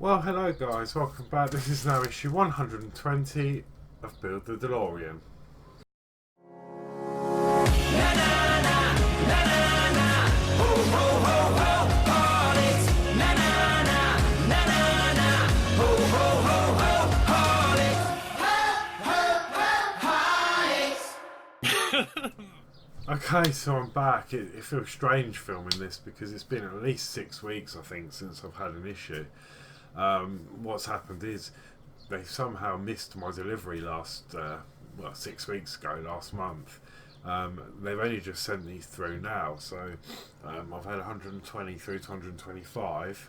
Well, hello guys, welcome back. This is now issue 120 of Build the Delorean. Okay, so I'm back. It feels strange filming this because it's been at least 6 weeks, I think, since I've had an issue. What's happened is they somehow missed my delivery last, 6 weeks ago, last month. They've only just sent these through now, so I've had 120 through to 125,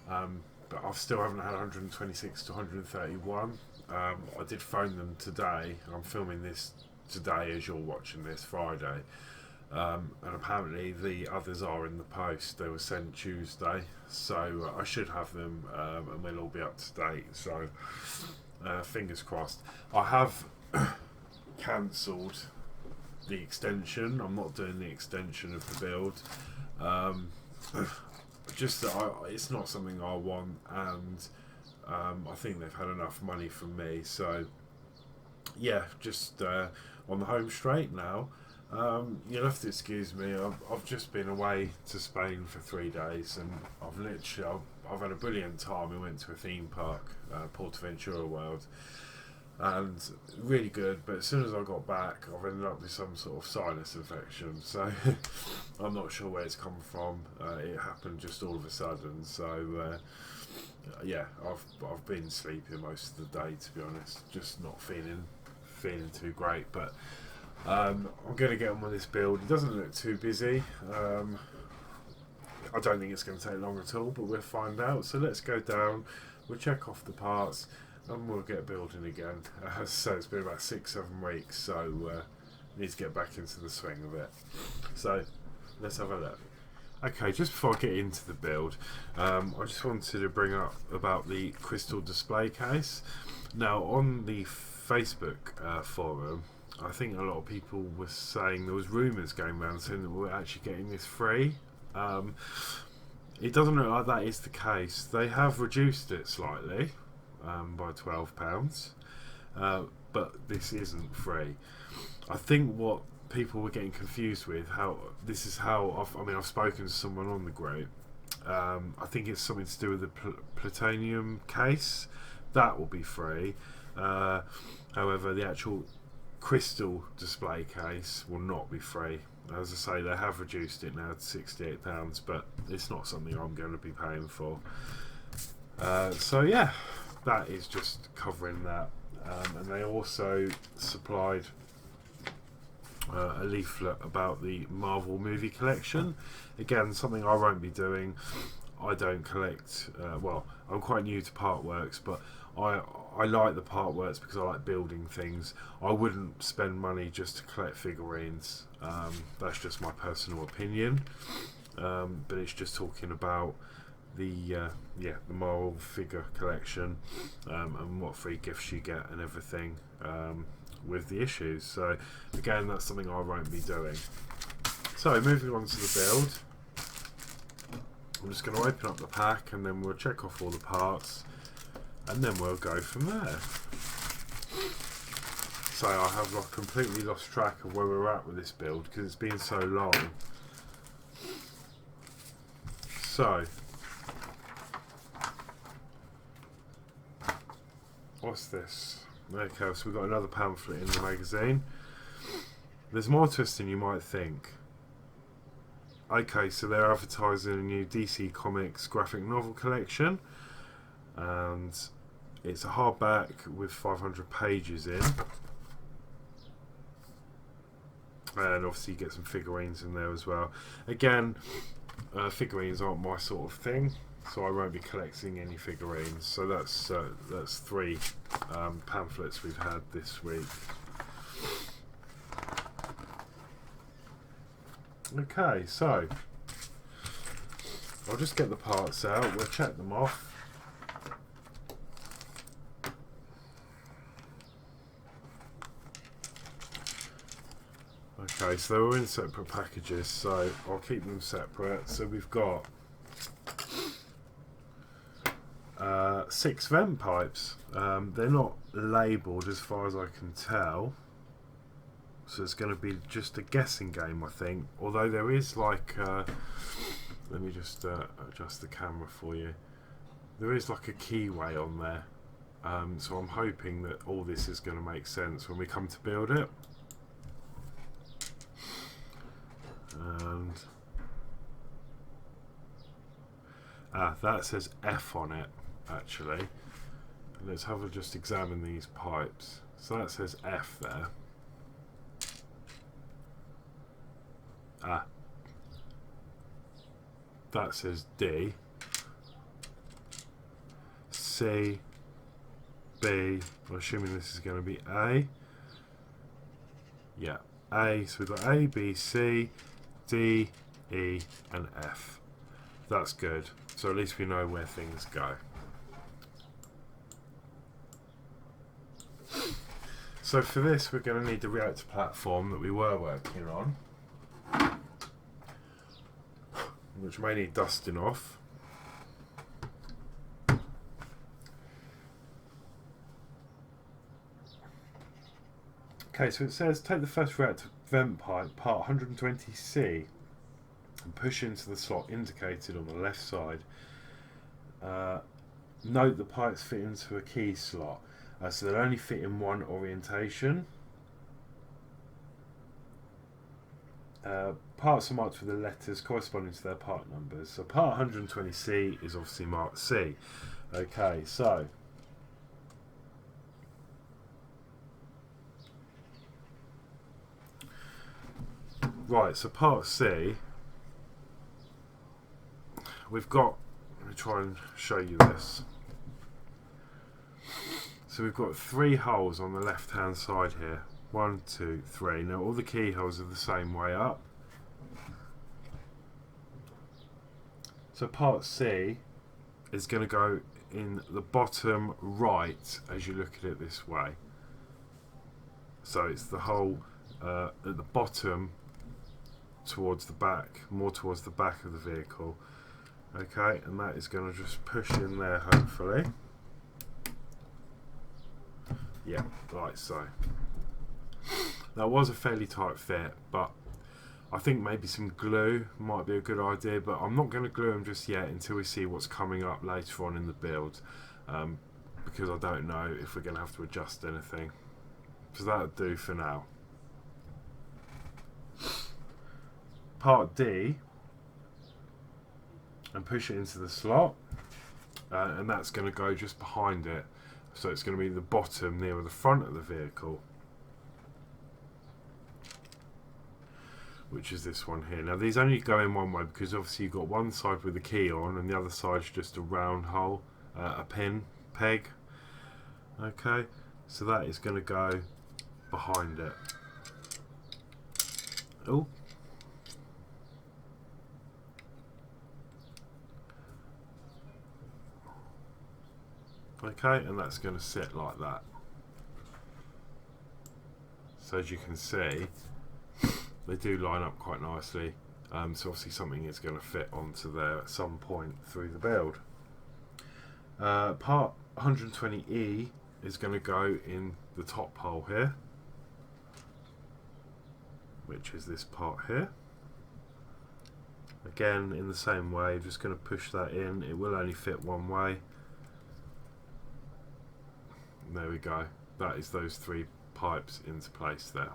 but I still haven't had 126 to 131. I did phone them today. I'm filming this today as you're watching this, Friday. And apparently the others are in the post. They were sent Tuesday, so I should have them, and we'll all be up to date. So fingers crossed. I have cancelled the extension. I'm not doing the extension of the build. Just that it's not something I want, and I think they've had enough money from me. So yeah, just on the home straight now. You'll have to excuse me. I've just been away to Spain for 3 days, and I've had a brilliant time. We went to a theme park, Portaventura World, and really good. But as soon as I got back, I've ended up with some sort of sinus infection. So I'm not sure where it's come from. It happened just all of a sudden. So yeah, I've been sleeping most of the day, to be honest. Just not feeling too great, but I'm going to get on with this build. It doesn't look too busy. I don't think it's going to take long at all, but we'll find out. So let's go down, we'll check off the parts, and we'll get building again. So it's been about 6-7 weeks, so need to get back into the swing of it. So let's have a look. Okay, just before I get into the build, I just wanted to bring up about the crystal display case. Now, on the Facebook forum, I think a lot of people were saying, there was rumours going around saying that we're actually getting this free. It doesn't look like that is the case. They have reduced it slightly by £12, but this isn't free. I think what people were getting confused with, I've spoken to someone on the group. I think it's something to do with the plutonium case. That will be free. However, the actual crystal display case will not be free. As I say, they have reduced it now to £68, but it's not something I'm going to be paying for. So yeah, that is just covering that. And they also supplied a leaflet about the Marvel movie collection. Again, something I won't be doing. I don't collect, I'm quite new to Partworks, but I like the Partworks because I like building things. I wouldn't spend money just to collect figurines. That's just my personal opinion. But it's just talking about the Marvel figure collection, and what free gifts you get and everything with the issues. So again, that's something I won't be doing. So moving on to the build. I'm just going to open up the pack, and then we'll check off all the parts, and then we'll go from there. So I have completely lost track of where we're at with this build because it's been so long. So what's this? Okay, so we've got another pamphlet in the magazine. There's more to this than you might think. Okay, so they're advertising a new DC Comics graphic novel collection, and it's a hardback with 500 pages in, and obviously you get some figurines in there as well. Again, figurines aren't my sort of thing, so I won't be collecting any figurines. So that's 3 pamphlets we've had this week. Okay, so I'll just get the parts out, we'll check them off. Okay, so they were in separate packages, so I'll keep them separate. So we've got 6 vent pipes. They're not labelled as far as I can tell, so it's going to be just a guessing game, I think. Although there is like, let me just adjust the camera for you. There is like a keyway on there, so I'm hoping that all this is going to make sense when we come to build it. And that says F on it, actually. Let's have a just examine these pipes. So that says F there. That says D. C, B. I'm assuming this is going to be A. Yeah, A. So we've got A, B, C, D, E, and F. That's good. So at least we know where things go. So for this, we're going to need the reactor platform that we were working on, which may need dusting off. Okay, so it says take the first reactor vent pipe, part 120C, and push into the slot indicated on the left side. Note the pipes fit into a key slot, so they'll only fit in one orientation. Parts are marked with the letters corresponding to their part numbers. So part 120C is obviously marked C. Okay, so right, so part C, we've got, let me try and show you this. So we've got 3 holes on the left hand side here. 1, 2, 3. Now all the keyholes are the same way up. So part C is going to go in the bottom right as you look at it this way. So it's the hole at the bottom towards the back, more towards the back of the vehicle. Okay, and that is going to just push in there hopefully. Yeah, like so. That was a fairly tight fit, but I think maybe some glue might be a good idea, but I'm not going to glue them just yet until we see what's coming up later on in the build, because I don't know if we're going to have to adjust anything. So that'll do for now. Part D, and push it into the slot, and that's going to go just behind it. So it's going to be the bottom near the front of the vehicle, which is this one here. Now these only go in one way because obviously you've got one side with the key on and the other side's just a round hole, a peg. Okay, so that is going to go behind it. Oh. Okay, and that's going to sit like that. So as you can see, they do line up quite nicely. So obviously something is going to fit onto there at some point through the build. Part 120E is going to go in the top hole here, which is this part here. Again, in the same way, just going to push that in. It will only fit one way. There we go. That is those 3 pipes into place there.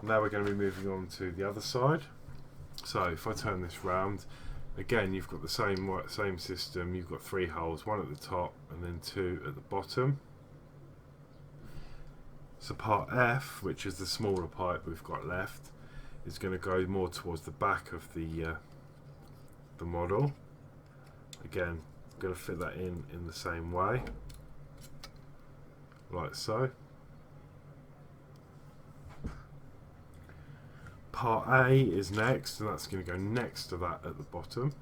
Now we're going to be moving on to the other side. So if I turn this round, again you've got the same system. You've got 3 holes, 1 at the top and then 2 at the bottom. So part F, which is the smaller pipe we've got left, is going to go more towards the back of the model. Again, I'm going to fit that in the same way, like so. Part A is next, and that's going to go next to that at the bottom.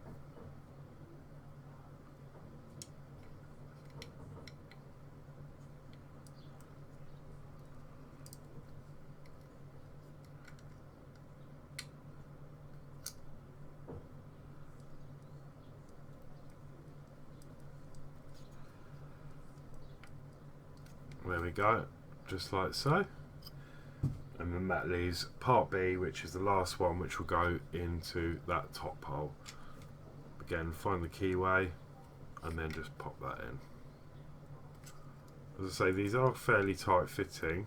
There we go, just like so. And then that leaves part B, which is the last one, which will go into that top hole. Again, find the keyway and then just pop that in. As I say, these are fairly tight fitting,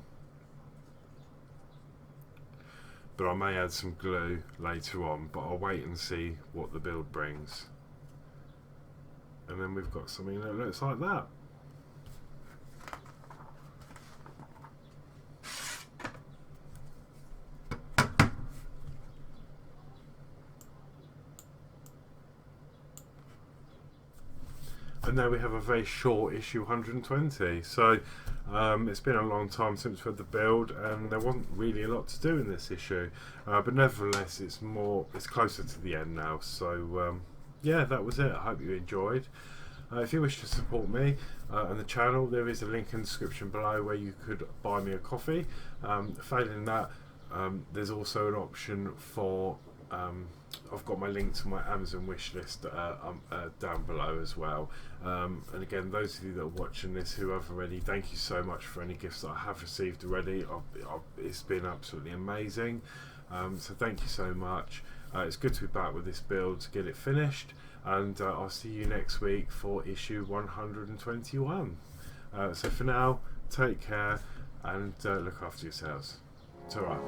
but I may add some glue later on, but I'll wait and see what the build brings. And then we've got something that looks like that. And now we have a very short issue 120. So it's been a long time since we had the build, and there wasn't really a lot to do in this issue. But nevertheless, it's closer to the end now. So yeah, that was it. I hope you enjoyed. If you wish to support me and the channel, there is a link in the description below where you could buy me a coffee. Failing that, there's also an option for I've got my link to my Amazon wish list down below as well. And again, those of you that are watching this who have already, thank you so much for any gifts that I have received already. It's been absolutely amazing. So thank you so much. It's good to be back with this build to get it finished, and I'll see you next week for issue 121. So for now, take care and look after yourselves. Ta-ra.